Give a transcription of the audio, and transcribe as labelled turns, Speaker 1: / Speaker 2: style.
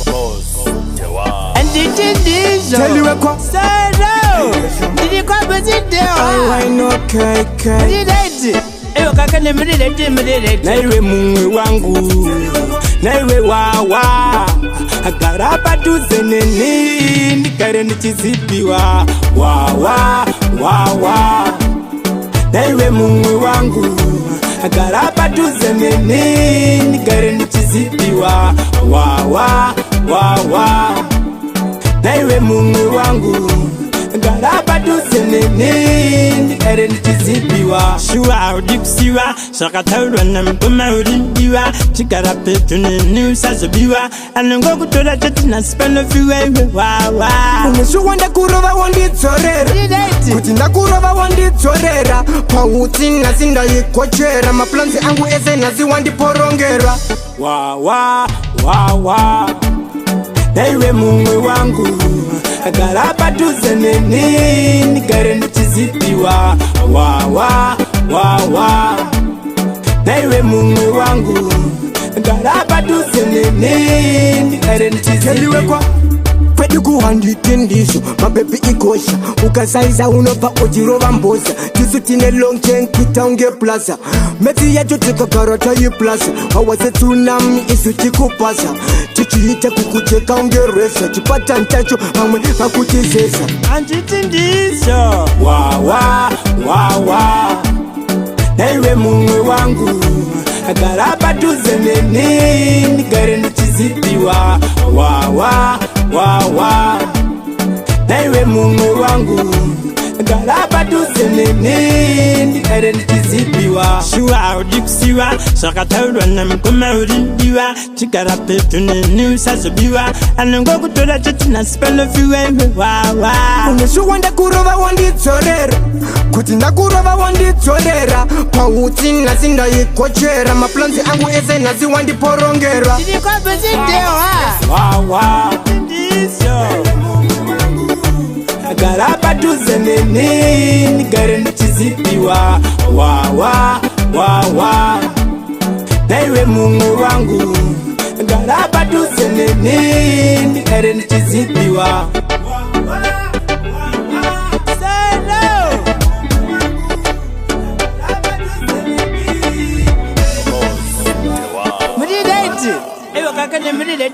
Speaker 1: And this
Speaker 2: Tell you what,
Speaker 1: so did you come visit Dhewa?
Speaker 2: I know kaka.
Speaker 1: Did it? Eyo kaka nemrele.
Speaker 2: Naiwe mungu wangu, naiwe wawa. Agarapa tuzeneni, nikare nichizipiwa. Wawa, wawa. Naiwe mungu wangu, agarapa tuzeneni, nikare nichizipiwa. Wawa, wawa. Naiwe mungu wangu, garaba tuzeneni, nikare nichizipiwa.
Speaker 1: Shua udikusiwa, shakataurwa na mpuma urimbiwa. Chikara petu nini usazabiwa. Anongo kutola chati na spano fiwewe wawa.
Speaker 2: Unishuwanda kurova wanditsorera, kutinda kurova wanditsorera. Pauti nazinda ikochera, maplanzi angu eze nazi wandiporongera. Wawa, wawa. Naiwe mungu wangu, agarapa tuzeneni, nikare nichizipiwa. Wawa, wawa. Naiwe mungu wangu, agarapa tuzeneni, nikare nichizipiwa. Kwedu kuhandikindisho, mabebi ikosha. Ukasaiza unopa ojirova mboza. Tisu tine long chain kitaunge plaza. Meti yetu tika karata yi plaza. Hawase tsunami isu chikupasa. Chichilite kukucheka ungeresa. Chipata ntacho hamwe pakutizesa.
Speaker 1: Anjitindisho
Speaker 2: Wawa, wawa. Naiwe mungu wangu, agarapa tuzeneni, nikare nichizipiwa. Wawa, wawa. Naiwe mungu wangu, garapa tuzeneni, nikare nichizipiwa.
Speaker 1: Shua udikusiwa, shakataurwa na mpuma urimbiwa. Chikara petu nini usazabiwa. Anongo kutola chati na spano fiwewe wawa.
Speaker 2: Unishuwanda kurova wanditsorera, kutinda kurova wanditsorera. Pauti nazinda ikochera, maplanzi angu eze nazi wandiporongera.
Speaker 1: Did you come visit Dhewa?
Speaker 2: Wawa. Garapa tuzeneni, nikare nichizipiwa. Wawa, wawa. Naiwe mungu wangu, garapa tuzeneni, nikare nichizipiwa.
Speaker 1: Eyo kaka nemrele.